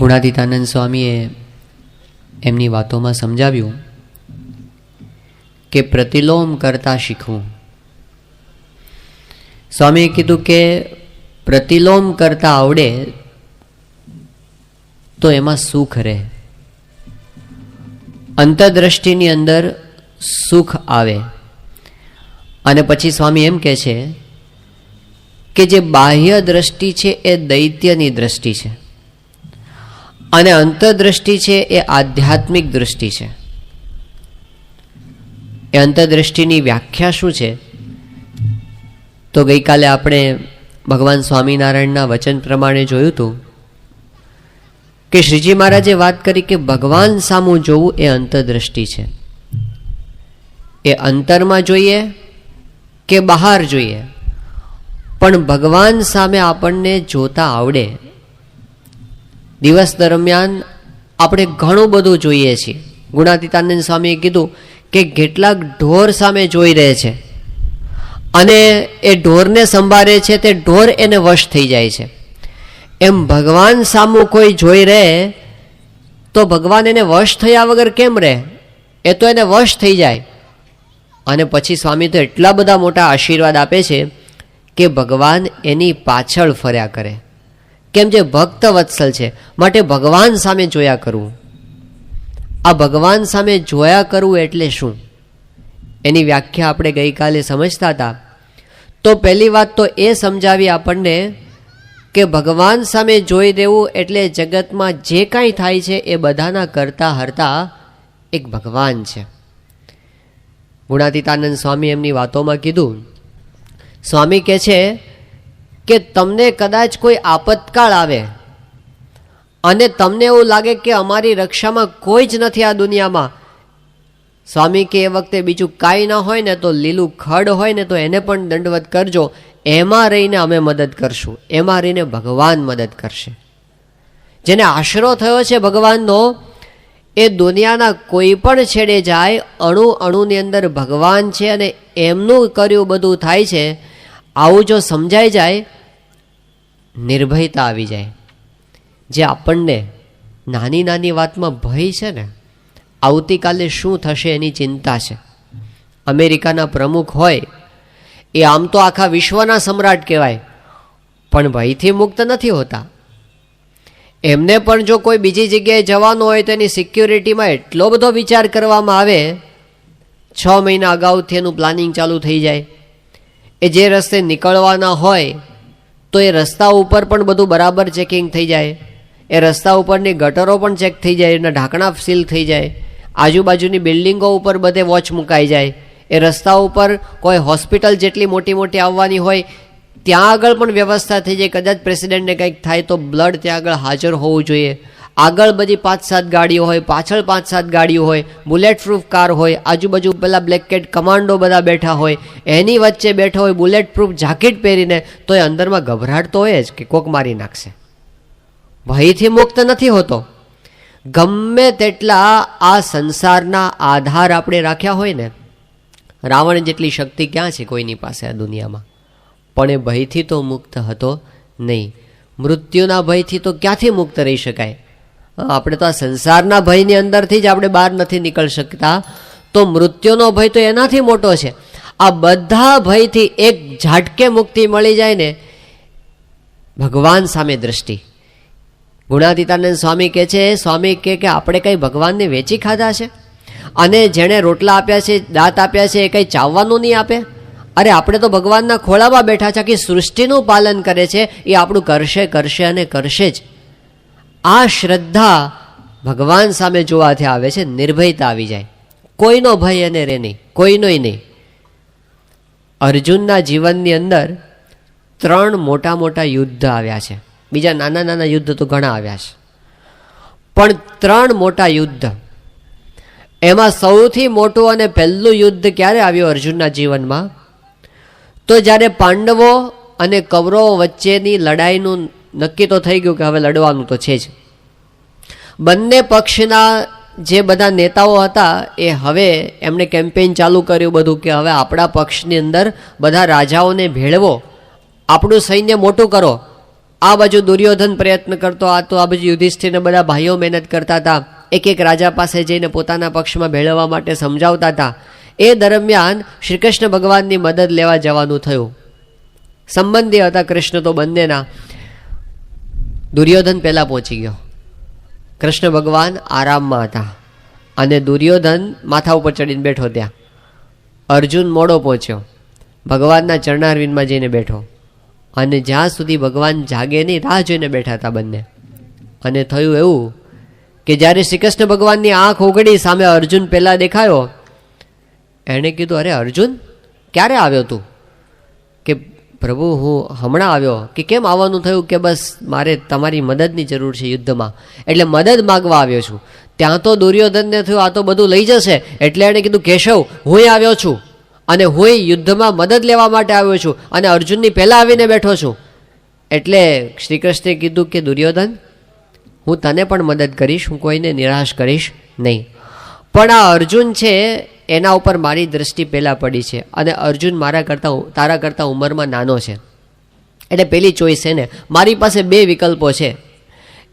ગુણાતીતાનંદ સ્વામીએ એમની વાતોમાં સમજાવ્યું કે પ્રતિલોમ કરતા શીખવું. સ્વામીએ કીધું કે પ્રતિલોમ કરતા આવડે તો એમાં સુખ રહે, અંતરદ્રષ્ટિની અંદર સુખ આવે. અને પછી સ્વામી એમ કહે છે કે જે બાહ્ય દ્રષ્ટિ છે એ દૈત્યની દ્રષ્ટિ છે અને અંતરદ્રષ્ટિ છે એ આધ્યાત્મિક દ્રષ્ટિ છે. એ અંતરદ્રષ્ટિની વ્યાખ્યા શું છે? તો ગઈકાલે આપણે ભગવાન સ્વામિનારાયણના વચન પ્રમાણે જોયું હતું કે શ્રીજી મહારાજે વાત કરી કે ભગવાન સામું જોવું એ અંતરદ્રષ્ટિ છે. એ અંતરમાં જોઈએ કે બહાર જોઈએ, પણ ભગવાન સામે આપણને જોતા આવડે. દિવસ દરમિયાન આપણે ઘણું બધું જોઈએ છીએ. ગુણાતીતાનંદ સ્વામીએ કીધું કે કેટલાક ઢોર સામે જોઈ રહે છે અને એ ઢોરને સંભાળે છે, તે ઢોર એને વશ થઈ જાય છે. એમ ભગવાન સામું કોઈ જોઈ રહે તો ભગવાન એને વશ થયા વગર કેમ રહે? એ તો એને વશ થઈ જાય. અને પછી સ્વામી તો એટલા બધા મોટા આશીર્વાદ આપે છે કે ભગવાન એની પાછળ ફર્યા કરે. કેમ? જે ભક્ત વત્સલ છે, માટે ભગવાન સામે જોયા કરવું. આ ભગવાન સામે જોયા કરવું એટલે શું? એની વ્યાખ્યા આપણે ગઈકાલે સમજતા હતા. તો પહેલી વાત તો એ સમજાવી આપણને કે ભગવાન સામે જોઈ રહેવું એટલે જગતમાં જે કાંઈ થાય છે એ બધાના કરતા હરતા એક ભગવાન છે. ગુણાતીતાનંદ સ્વામી એમની વાતોમાં કીધું, સ્વામી કહે છે કે તમને કદાચ કોઈ આપતકાળ આવે અને તમને એવું લાગે કે અમારી રક્ષામાં કોઈ જ નથી આ દુનિયામાં. સ્વામી કે એ વખતે બીજું કાંઈ ના હોય ને તો લીલું ખડ હોય ને તો એને પણ દંડવત કરજો, એમાં રહીને અમે મદદ કરશું. એમાં રહીને ભગવાન મદદ કરશે. જેને આશરો થયો છે ભગવાનનો, એ દુનિયાના કોઈ પણ છેડે જાય, અણુ અણુની અંદર ભગવાન છે અને એમનું કર્યું બધું થાય છે. આવું જો સમજાઈ જાય, નિર્ભયતા આવી જાય. જે આપણને નાની નાની વાતમાં ભય છે ને, આવતીકાલે શું થશે એની ચિંતા છે. અમેરિકાના પ્રમુખ હોય, એ આમ તો આખા વિશ્વના સમ્રાટ કહેવાય, પણ ભયથી મુક્ત નથી હોતા. એમને પણ જો કોઈ બીજી જગ્યાએ જવાનું હોય તો એની સિક્યોરિટીમાં એટલો બધો વિચાર કરવામાં આવે. 6 મહિના અગાઉથી એનું પ્લાનિંગ ચાલુ થઈ જાય. એ જે રસ્તે નીકળવાના હોય તો એ રસ્તા ઉપર પણ બધું બરાબર ચેકિંગ થઈ જાય. એ રસ્તા ઉપરની ગટરો પણ ચેક થઈ જાય, એના ઢાંકણા સીલ થઈ જાય. આજુબાજુની બિલ્ડિંગો ઉપર બધે વોચ મુકાઈ જાય. એ રસ્તા ઉપર કોઈ હોસ્પિટલ જેટલી મોટી મોટી આવવાની હોય ત્યાં આગળ પણ વ્યવસ્થા થઈ જાય. કદાચ પ્રેસિડેન્ટને કંઈક થાય તો બ્લડ ત્યાં આગળ હાજર હોવું જોઈએ. આગળ બધી 5-7 ગાડીઓ હોય, પાછળ 5-7 ગાડીઓ હોય, બુલેટ પ્રૂફ કાર હોય, આજુબાજુ પેલા બ્લેક કેટ કમાન્ડો બધા બેઠા હોય, એની વચ્ચે બેઠા હોય બુલેટ પ્રૂફ જાકેટ પહેરીને, તો એ અંદરમાં ગભરાટ તો હોય જ કે કોક મારી નાખશે. ભયથી મુક્ત નથી હોતો. ગમે તેટલા આ સંસારના આધાર આપણે રાખ્યા હોય ને, રાવણ જેટલી શક્તિ ક્યાં છે કોઈની પાસે આ દુનિયામાં, પણ એ ભયથી તો મુક્ત હતો નહીં. મૃત્યુના ભયથી તો ક્યાંથી મુક્ત રહી શકાય? આપણે તો આ સંસારના ભયની અંદરથી જ આપણે બહાર નથી નીકળી શકતા, તો મૃત્યુનો ભય તો એનાથી મોટો છે. આ બધા ભયથી એક ઝાટકે મુક્તિ મળી જાય ને, ભગવાન સામે દ્રષ્ટિ. ગુણાતીતાનંદ સ્વામી કહે છે, સ્વામી કહે કે આપણે કંઈ ભગવાનને વેચી ખાધા છે? અને જેણે રોટલા આપ્યા છે, દાંત આપ્યા છે, એ કંઈ ચાવવાનું નહીં આપે? અરે આપણે તો ભગવાનના ખોળામાં બેઠા છે, કે સૃષ્ટિનું પાલન કરે છે, એ આપણું કરશે કરશે અને કરશે જ. આ શ્રદ્ધા ભગવાન સામે જોવાથી આવે છે. નિર્ભયતા આવી જાય. કોઈનો ભય એને રહે નહીં, કોઈનોય નહીં. અર્જુનના જીવનની અંદર 3 મોટા મોટા યુદ્ધ આવ્યા છે. બીજા નાના નાના યુદ્ધ તો ઘણા આવ્યા છે, પણ 3 મોટા યુદ્ધ. એમાં સૌથી મોટું અને પહેલું યુદ્ધ ક્યારે આવ્યું અર્જુનના જીવનમાં? તો જ્યારે પાંડવો અને કૌરવો વચ્ચેની લડાઈનું નક્કી તો થઈ ગયું કે હવે લડવાનું તો છે જ. બંને પક્ષના જે બધા નેતાઓ હતા એ હવે એમણે કેમ્પેઇન ચાલુ કર્યું બધું કે હવે આપણા પક્ષની અંદર બધા રાજાઓને ભેળવો, આપણું સૈન્ય મોટું કરો, આ બાજુ દુર્યોધન પ્રયત્ન કરતો, આ બાજુ યુધિષ્ઠિરને બધા ભાઈઓ મહેનત કરતા હતા, એક એક રાજા પાસે જઈને પોતાના પક્ષમાં ભેળવવા માટે સમજાવતા હતા. એ દરમિયાન શ્રી કૃષ્ણ ભગવાનની મદદ લેવા જવાનું થયું. સંબંધી હતા કૃષ્ણ તો બંનેના. દુર્યોધન પહેલા પહોંચી ગયો. કૃષ્ણ ભગવાન આરામમાં હતા અને દુર્યોધન માથા ઉપર ચડીને બેઠો ત્યાં. અર્જુન મોડો પહોંચ્યો, ભગવાનના ચરણારવિંદમાં જઈને બેઠો અને જ્યાં સુધી ભગવાન જાગે નહીં રાહ જોઈને બેઠા હતા બંને. અને થયું એવું કે જ્યારે શ્રી કૃષ્ણ ભગવાનની આંખ ઉઘડી, સામે અર્જુન પહેલા દેખાયો. એણે કીધું, અરે અર્જુન, ક્યારે આવ્યો તું? કે પ્રભુ હું હમણાં આવ્યો. કે કેમ આવવાનું થયું? કે બસ મારે તમારી મદદની જરૂર છે યુદ્ધમાં, એટલે મદદ માગવા આવ્યો છું. ત્યાં તો દુર્યોધનને થયું આ તો બધું લઈ જશે, એટલે એણે કીધું કેશવ હું આવ્યો છું અને હું યુદ્ધમાં મદદ લેવા માટે આવ્યો છું અને અર્જુનની પહેલાં આવીને બેઠો છું. એટલે શ્રી કૃષ્ણે કીધું કે દુર્યોધન, હું તને પણ મદદ કરીશ, હું કોઈને નિરાશ કરીશ નહીં. પણ આ અર્જુન છે એના ઉપર મારી દ્રષ્ટિ પહેલાં પડી છે અને અર્જુન તારા કરતાં ઉંમરમાં નાનો છે. એટલે પેલી ચોઈસ છે ને, મારી પાસે બે વિકલ્પો છે.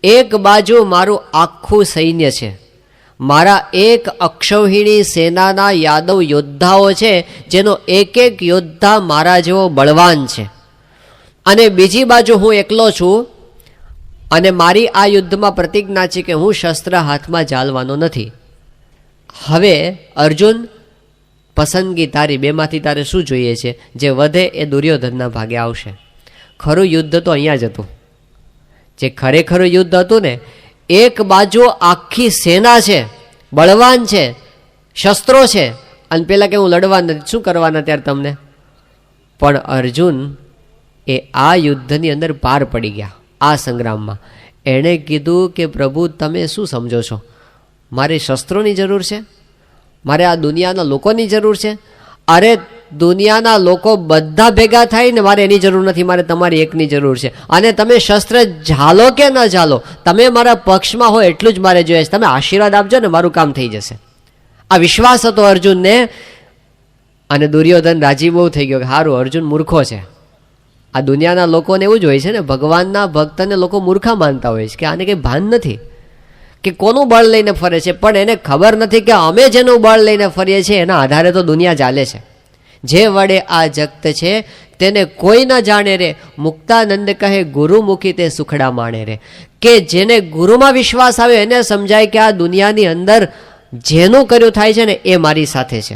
એક બાજુ મારું આખું સૈન્ય છે, મારા એક અક્ષૌહિણી સેનાના યાદવ યોદ્ધાઓ છે, જેનો એક એક યોદ્ધા મારા જેવો બળવાન છે, અને બીજી બાજુ હું એકલો છું અને મારી આ યુદ્ધમાં પ્રતિજ્ઞા છે કે હું શસ્ત્ર હાથમાં ઝાલવાનો નથી. હવે અર્જુન, પસંદગી તારી, બેમાંથી તારે શું જોઈએ છે? જે વધે એ દુર્યોધનના ભાગે આવશે. ખરું યુદ્ધ તો અહીંયા જ હતું. જે ખરેખરું યુદ્ધ હતું ને, એક બાજુ આખી સેના છે, બળવાન છે, શસ્ત્રો છે, અને પેલા કે હું લડવા નથી, શું કરવાના ત્યારે તમને? પણ અર્જુન એ આ યુદ્ધની અંદર પાર પડી ગયા. આ સંગ્રામમાં એણે કીધું કે પ્રભુ તમે શું સમજો છો? મારે શસ્ત્રોની જરૂર છે? મારે આ દુનિયાના લોકોની જરૂર છે? અરે દુનિયાના લોકો બધા ભેગા થાય ને, મારે એની જરૂર નથી, મારે તમારી એકની જરૂર છે. અને તમે શસ્ત્ર ઝાલો કે ન ઝાલો, તમે મારા પક્ષમાં હોય એટલું જ મારે જોઈએ છે. તમે આશીર્વાદ આપજો ને, મારું કામ થઈ જશે. આ વિશ્વાસ હતો અર્જુનને. અને દુર્યોધન રાજી બહુ થઈ ગયો કે સારું, અર્જુન મૂર્ખો છે. આ દુનિયાના લોકોને એવું જ હોય છે ને, ભગવાનના ભક્તને લોકો મૂર્ખા માનતા હોય છે કે આને કંઈ ભાન નથી કે કોનું બળ લઈને ફરે છે. પણ એને ખબર નથી કે અમે જેનું બળ લઈને ફરીએ છીએ એના આધારે તો દુનિયા ચાલે છે. જે વડે આ જગત છે તેને કોઈ ન જાણે રે, મુક્તાનંદ કહે ગુરુમુખી તે સુખડા માણે રે. કે જેને ગુરુમાં વિશ્વાસ આવે એને સમજાય કે આ દુનિયાની અંદર જેનું કર્યું થાય છે ને એ મારી સાથે છે,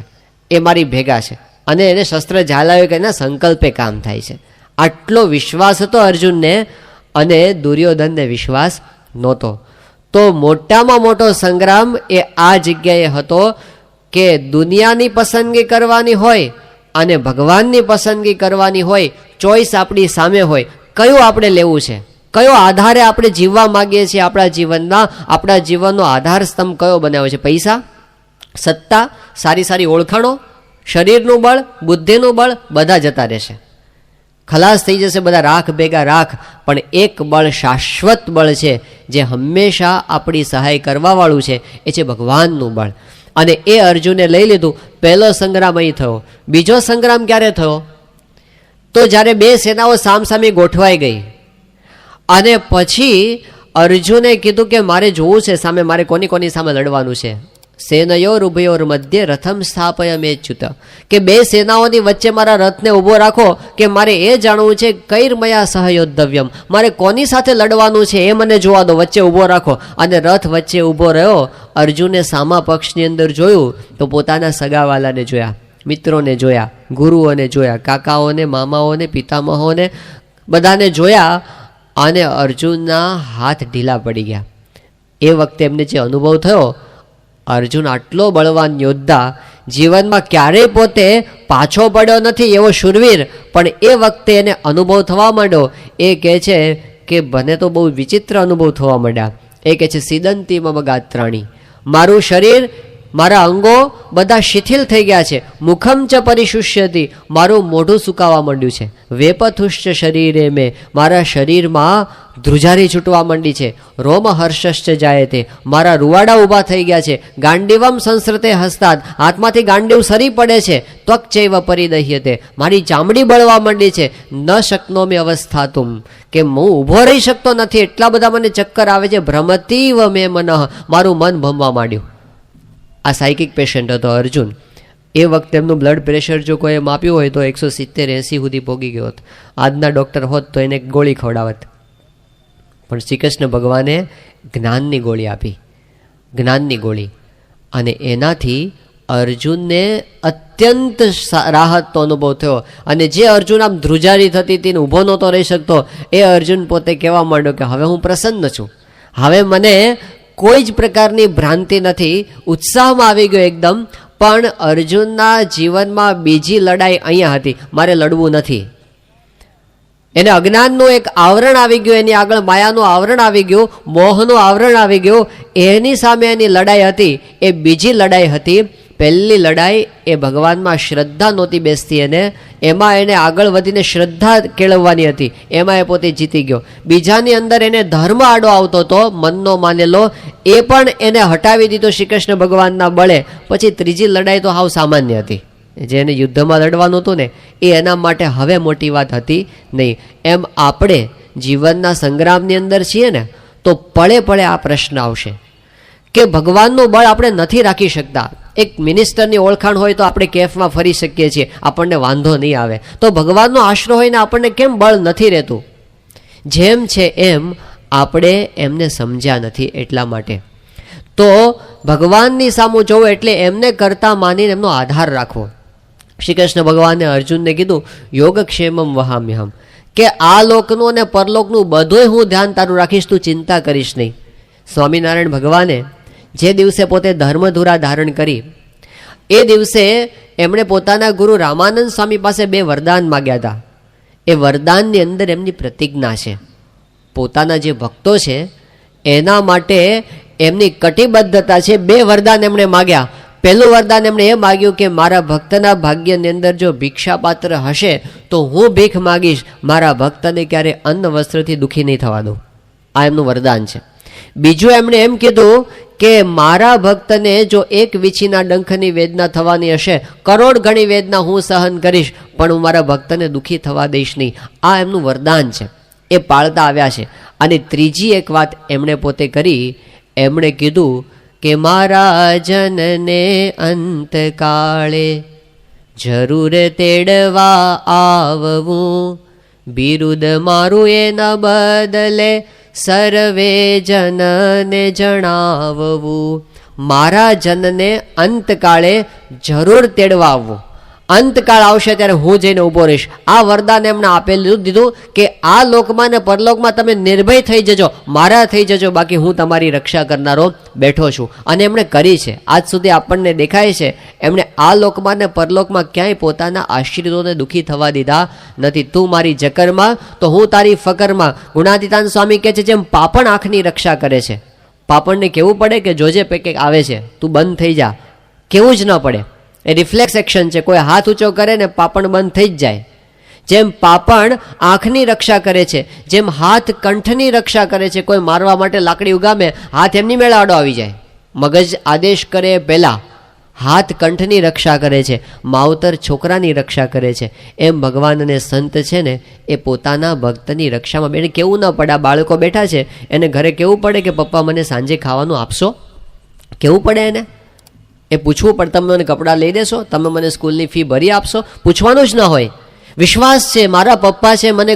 એ મારી ભેગા છે, અને એને શસ્ત્ર ઝાલાવે કે એના સંકલ્પે કામ થાય છે. આટલો વિશ્વાસ હતો અર્જુનને અને દુર્યોધનને વિશ્વાસ નહોતો. તો મોટામાં મોટો સંગ્રામ એ આ જગ્યાએ હતો કે દુનિયાની પસંદગી કરવાની હોય અને ભગવાનની પસંદગી કરવાની હોય. ચોઈસ આપણી સામે હોય, કયું આપણે લેવું છે, કયો આધારે આપણે જીવવા માગીએ છીએ? આપણા જીવનનો આધાર સ્તંભ કયો બનાવ્યો છે? પૈસા, સત્તા, સારી સારી ઓળખાણો, શરીરનું બળ, બુદ્ધિનું બળ, બધા જતા રહેશે, ખલાસ થઈ જશે બધા, રાખ ભેગા રાખ. પણ એક બળ શાશ્વત બળ છે જે હંમેશા આપણી સહાય કરવાવાળું છે, એ છે ભગવાનનું બળ. અને એ અર્જુને લઈ લીધું. પહેલો સંગ્રામ અહીં થયો. બીજો સંગ્રામ ક્યારે થયો? તો જ્યારે બે સેનાઓ સામસામે ગોઠવાઈ ગઈ અને પછી અર્જુને કીધું કે મારે જોવું છે સામે, મારે કોની કોની સામે લડવાનું છે. સેનયોર ઉભયોર મધ્ય રથમ સ્થાપય મેચ્યુત. કે બે સેનાઓની વચ્ચે મારા રથને ઊભો રાખો કે મારે એ જાણવું છે કૈર્મયા સહયોદ્ધવ્યમ, મારે કોની સાથે લડવાનું છે એ મને જોવા દો, વચ્ચે ઊભો રાખો. અને રથ વચ્ચે ઊભો રહ્યો. અર્જુને સામા પક્ષની અંદર જોયું તો પોતાના સગાવાલાને જોયા, મિત્રોને જોયા, ગુરુઓને જોયા, કાકાઓને, મામાઓને, પિતામહોને, બધાને જોયા. અને અર્જુનના હાથ ઢીલા પડી ગયા. એ વખતે એમને જે અનુભવ થયો, અર્જુન આટલો બળવાન યોદ્ધા, જીવનમાં ક્યારેય પોતે પાછો પડ્યો નથી એવો શૂરવીર, પણ એ વખતે એને અનુભવ થવા માંડ્યો. એ કહે છે કે મને તો બહુ વિચિત્ર અનુભવ થવા માંડ્યા. એ કહે છે સિદંતી મમ ગાત્રાણી, મારું શરીર મારા અંગો બધા શિથિલ થઈ ગયા છે. મુખમ ચ પરિશુષ્યતિ, મારું મોઢું સુકાવા માંડ્યું છે. વેપથુશ્ચ શરીરે મેં, મારા શરીરમાં ધ્રુજારી છૂટવા માંડી છે. રોમ હર્ષશ્ચ જાયતે, મારા રૂવાડા ઊભા થઈ ગયા છે. ગાંડીવમ સંસ્રતે હસ્તાદ, હાથમાંથી ગાંડીવ સરી પડે છે. ત્વક ચૈવ પરિદહ્યતે, મારી ચામડી બળવા માંડી છે. ન શકનો મેં અવસ્થાતુમ, કે હું ઊભો રહી શકતો નથી, એટલા બધા મને ચક્કર આવે છે. ભ્રમતીવ મેં મનઃ, મારું મન ભમવા માંડ્યું. આ સાયકિક પેશન્ટ હતો અર્જુન. એ વખતે એમનું બ્લડ પ્રેશર જો કોઈ માપ્યું હોય તો 170-80 સુધી પહોંચી ગયો હોત. આજના ડૉક્ટર હોત તો એને ગોળી ખવડાવત. પણ શ્રી કૃષ્ણ ભગવાને જ્ઞાનની ગોળી આપી, જ્ઞાનની ગોળી. અને એનાથી અર્જુનને અત્યંત રાહતનો અનુભવ થયો. અને જે અર્જુન આમ ધ્રુજારી થતી હતી ને ઊભો નહોતો રહી શકતો, એ અર્જુન પોતે કહેવા માંડ્યો કે હવે હું પ્રસન્ન છું, હવે મને કોઈ જ પ્રકારની ભ્રાંતિ નથી. ઉત્સાહમાં આવી ગયો એકદમ. પણ અર્જુનના જીવનમાં બીજી લડાઈ અહીંયા હતી, મારે લડવું નથી. એને અજ્ઞાનનું એક આવરણ આવી ગયું, એની આગળ માયાનું આવરણ આવી ગયું, મોહનું આવરણ આવી ગયું. એની સામે એની લડાઈ હતી, એ બીજી લડાઈ હતી. પહેલી લડાઈ એ ભગવાનમાં શ્રદ્ધા નહોતી બેસતી એને, એમાં એને આગળ વધીને શ્રદ્ધા કેળવવાની હતી, એમાં એ પોતે જીતી ગયો. બીજાની અંદર એને ધર્મ આડો આવતો હતો, મનનો માનેલો, એ પણ એને હટાવી દીધો શ્રી કૃષ્ણ ભગવાનના બળે. પછી ત્રીજી લડાઈ તો હાવ સામાન્ય હતી, જેને યુદ્ધમાં લડવાનું હતું ને એ એના માટે હવે મોટી વાત હતી નહીં. એમ આપણે જીવનના સંગ્રામની અંદર છીએ ને તો પળે પળે આ પ્રશ્ન આવશે કે ભગવાનનું બળ આપણે નથી રાખી શકતા. એક મિનિસ્ટરની ઓળખાણ હોય તો આપણે કેફમાં ફરી શકીએ છીએ, આપણને વાંધો નહીં આવે. તો ભગવાનનો આશરો હોય ને આપણને કેમ બળ નથી રહેતું? જેમ છે એમ આપણે એમને સમજ્યા નથી, એટલા માટે. તો ભગવાનની સામું જોવું એટલે એમને કરતા માનીને એમનો આધાર રાખવો. શ્રી કૃષ્ણ ભગવાને અર્જુનને કીધું યોગક્ષેમમ વહામ્યહમ, કે આ લોકનું અને પરલોકનું બધુંય હું ધ્યાન તારું રાખીશ, તું ચિંતા કરીશ નહીં. સ્વામિનારાયણ ભગવાને જે દિવસે પોતે ધર્મધુરા ધારણ કરી એ દિવસે એમણે પોતાના ગુરુ રામાનંદ સ્વામી પાસે 2 વરદાન માગ્યા હતા. એ વરદાનની અંદર એમની પ્રતિજ્ઞા છે. પોતાના જે ભક્તો છે એના માટે એમની કટિબદ્ધતા છે. 2 વરદાન એમણે માગ્યા. પહેલું વરદાન એમણે એ માગ્યું કે મારા ભક્તના ભાગ્યની અંદર જો ભિક્ષાપાત્ર હશે તો હું ભીખ માગીશ, મારા ભક્તને ક્યારે અન્ન વસ્ત્રથી દુઃખી નહીં થવા દઉં. આ એમનું વરદાન છે. બીજું એમણે એમ કીધું કે મારા ભક્તને જો એક વીછીના ડંખની વેદના થવાની હશે, કરોડ ગણી વેદના હું સહન કરીશ, પણ હું મારા ભક્તને દુઃખી થવા દઈશ નહીં. આ એમનું વરદાન છે, એ પાળતા આવ્યા છે. અને ત્રીજી એક વાત એમણે પોતે કરી, એમણે કીધું કે મારા જનને અંતકાળે જરૂર તેડવા આવવું, બિરુદ મારું એના બદલે સર્વે જનને જણાવવું. મારા જનને અંતકાળે જરૂર તેડવા આવવું. અંતકાળ આવશે ત્યારે હું જઈને ઊભો રહીશ. આ વરદાન એમણે આપેલું દીધું કે આ લોકમાં ને પરલોકમાં તમે નિર્ભય થઈ જજો, મારા થઈ જજો, બાકી હું તમારી રક્ષા કરનારો બેઠો છું. અને એમણે કરી છે. આજ સુધી આપણને દેખાય છે એમણે આ લોકમાં ને પરલોકમાં ક્યાંય પોતાના આશ્રિતોને દુઃખી થવા દીધા નથી. તું મારી જકરમાં તો હું તારી ફકરમાં. ગુણાતીતાન સ્વામી કહે છે જેમ પાપણ આંખની રક્ષા કરે છે, પાપણને કહેવું પડે કે જોજે પેકેક આવે છે, તું બંધ થઈ જા, કેવું જ ન પડે. એ રિફ્લેક્સ એક્શન છે. કોઈ હાથ ઊંચો કરે ને પાપણ બંધ થઈ જ જાય. જેમ પાપણ આંખની રક્ષા કરે છે, જેમ હાથ કંઠની રક્ષા કરે છે. કોઈ મારવા માટે લાકડી ઉગામે, હાથ એમની મેળા આડો આવી જાય. મગજ આદેશ કરે પહેલાં હાથ કંઠની રક્ષા કરે છે, માવતર છોકરાની રક્ષા કરે છે. એમ ભગવાન અને સંત છે ને એ પોતાના ભક્તની રક્ષામાં. બેને કેવું ન પડે, આ બાળકો બેઠા છે એને ઘરે કેવું પડે કે પપ્પા મને સાંજે ખાવાનું આપશો? કેવું પડે એને? એ પૂછવું પડે તમે મને કપડાં લઈ દેશો, તમે મને સ્કૂલની ફી ભરી આપશો? પૂછવાનું જ ન હોય. વિશ્વાસ છે મારા પપ્પા છે, મને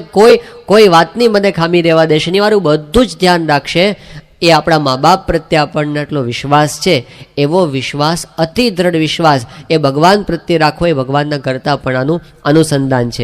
કોઈ વાતની મને ખામી રહેવા દેશે નહીં, મારું બધું જ ધ્યાન રાખશે. એ આપણા મા બાપ પ્રત્યે આપણને એટલો વિશ્વાસ છે. એવો વિશ્વાસ, અતિ દ્રઢ વિશ્વાસ એ ભગવાન પ્રત્યે રાખવો એ ભગવાનના કરતાપણાનું અનુસંધાન છે.